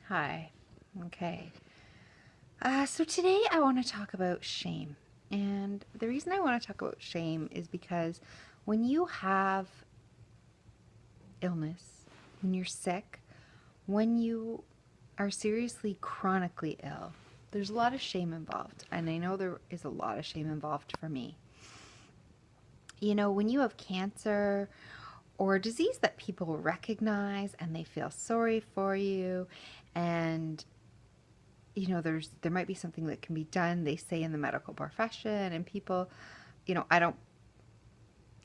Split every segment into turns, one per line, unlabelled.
Hi. Okay. So today I want to talk about shame. And the reason I want to talk about shame is because when you have illness, when you're sick, when you are seriously chronically ill, there's a lot of shame involved. And I know there is a lot of shame involved for me. You know, when you have cancer or a disease that people recognize and they feel sorry for you, and there might be something that can be done, they say, in the medical profession, and people, you know I don't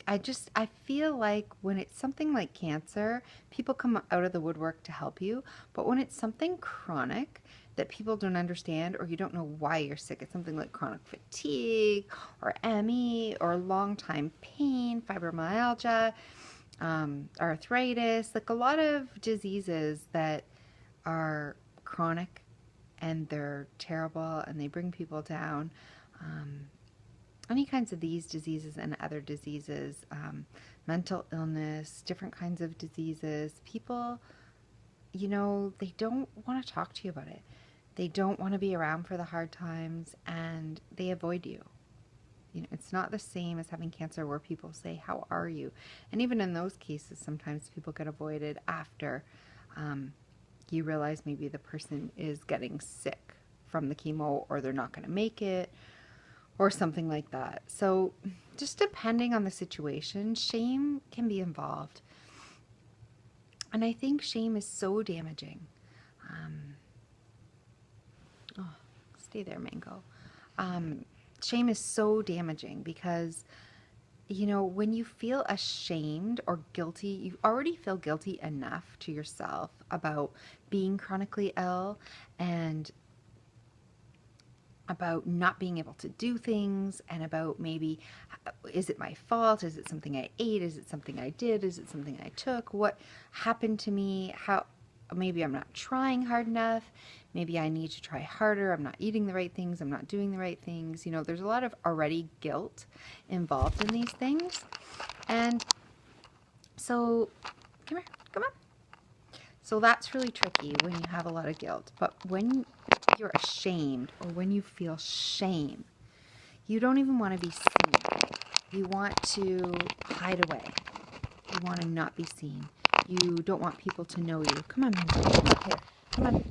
I feel like when it's something like cancer, people come out of the woodwork to help you. But when it's something chronic that people don't understand, or you don't know why you're sick, it's something like chronic fatigue or ME or long time pain, fibromyalgia, arthritis, like a lot of diseases that are chronic and they're terrible and they bring people down. Um, any kinds of these diseases and other diseases, mental illness, different kinds of diseases, people, they don't want to talk to you about it. They don't want to be around for the hard times and they avoid you. It's not the same as having cancer where people say, "How are you?" And even in those cases, sometimes people get avoided after um, you realize maybe the person is getting sick from the chemo, or they're not going to make it, or something like that. So, just depending on the situation, shame can be involved. And I think shame is so damaging. Um, oh, Stay there, Mango. Um, Shame is so damaging because, when you feel ashamed or guilty, you already feel guilty enough to yourself about being chronically ill and about not being able to do things, and about maybe, is it my fault? Is it something I ate? Is it something I did? Is it something I took? What happened to me? How maybe I'm not trying hard enough. Maybe I need to try harder. I'm not eating the right things. I'm not doing the right things. There's a lot of already guilt involved in these things. And so, come here, come on. So that's really tricky when you have a lot of guilt. But when you're ashamed, or when you feel shame, you don't even want to be seen. You want to hide away. You want to not be seen. You don't want people to know you. Come on, Mindy. Come up here. Come on.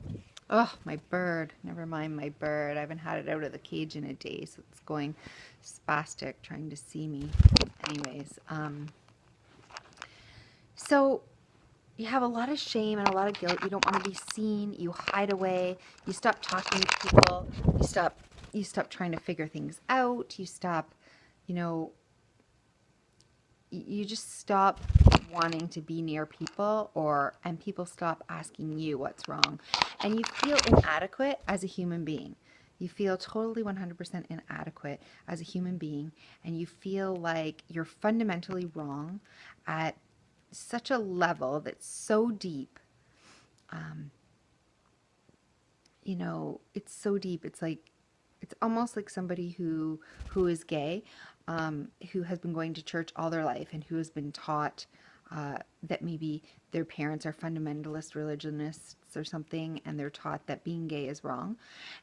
Oh, my bird. Never mind my bird. I haven't had it out of the cage in a day, so it's going spastic trying to see me. Anyways, so you have a lot of shame and a lot of guilt. You don't want to be seen. You hide away. You stop talking to people. You stop trying to figure things out. You stop, you know, you just stop wanting to be near people, and people stop asking you what's wrong. And you feel inadequate as a human being. You feel totally 100% inadequate as a human being, and you feel like you're fundamentally wrong at such a level that's so deep. Um, it's so deep. It's almost like somebody who is gay, who has been going to church all their life and who has been taught that maybe their parents are fundamentalist religionists or something, and they're taught that being gay is wrong.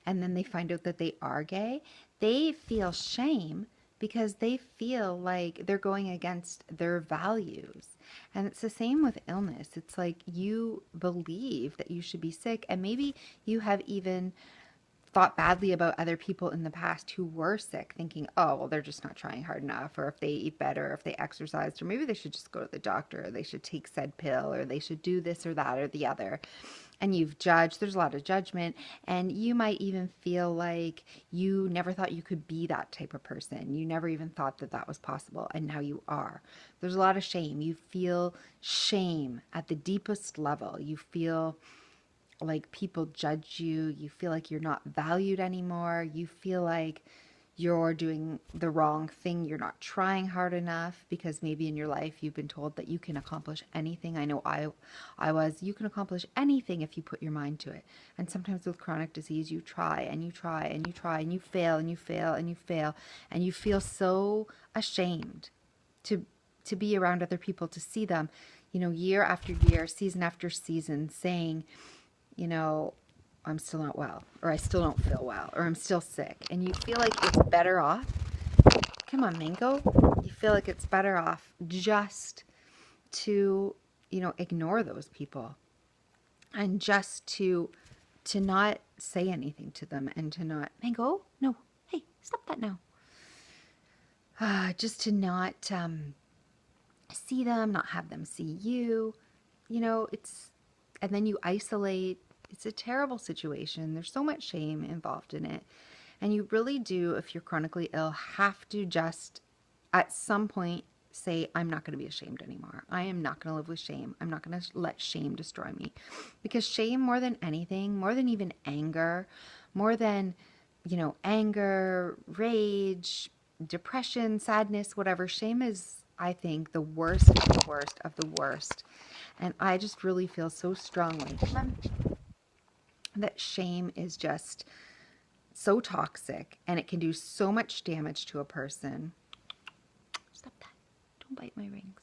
And then they find out that they are gay. They feel shame because they feel like they're going against their values. And it's the same with illness. It's like you believe that you should be sick, and maybe you have even thought badly about other people in the past who were sick, thinking, "Oh, well, they're just not trying hard enough, or if they eat better, or if they exercised, or maybe they should just go to the doctor, or they should take said pill, or they should do this or that or the other." And you've judged, there's a lot of judgment, and you might even feel like you never thought you could be that type of person. You never even thought that that was possible, and now you are. There's a lot of shame. You feel shame at the deepest level. You feel like people judge you. You feel like you're not valued anymore. You feel like you're doing the wrong thing. You're not trying hard enough, because maybe in your life you've been told that you can accomplish anything. I know you can accomplish anything if you put your mind to it. And sometimes with chronic disease, you try and you try and you try and you fail and you fail and you fail, and you feel so ashamed to be around other people, to see them, year after year, season after season, saying, you know, I'm still not well, or I still don't feel well, or I'm still sick, and you feel like it's better off. Come on, Mango. You feel like it's better off just to, ignore those people, and just to not say anything to them, and to not, Mango, no, hey, stop that now. Just to not see them, not have them see you. It's, and then you isolate. It's a terrible situation. There's so much shame involved in it. And you really do, if you're chronically ill, have to just at some point say, I'm not going to be ashamed anymore. I am not going to live with shame. I'm not going to let shame destroy me. Because shame, more than anything, more than even anger, more than, anger, rage, depression, sadness, whatever, shame is, I think, the worst of the worst of the worst. And I just really feel so strongly that shame is just so toxic, and it can do so much damage to a person. Stop that. Don't bite my rings.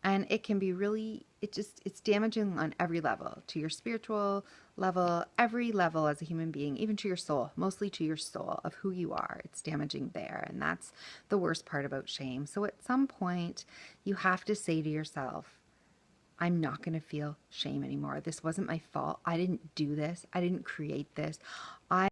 And it can be really, it's damaging on every level, to your spiritual level, every level as a human being, even to your soul, mostly to your soul of who you are. It's damaging there. And that's the worst part about shame. So at some point, you have to say to yourself, I'm not going to feel shame anymore. This wasn't my fault. I didn't do this. I didn't create this. I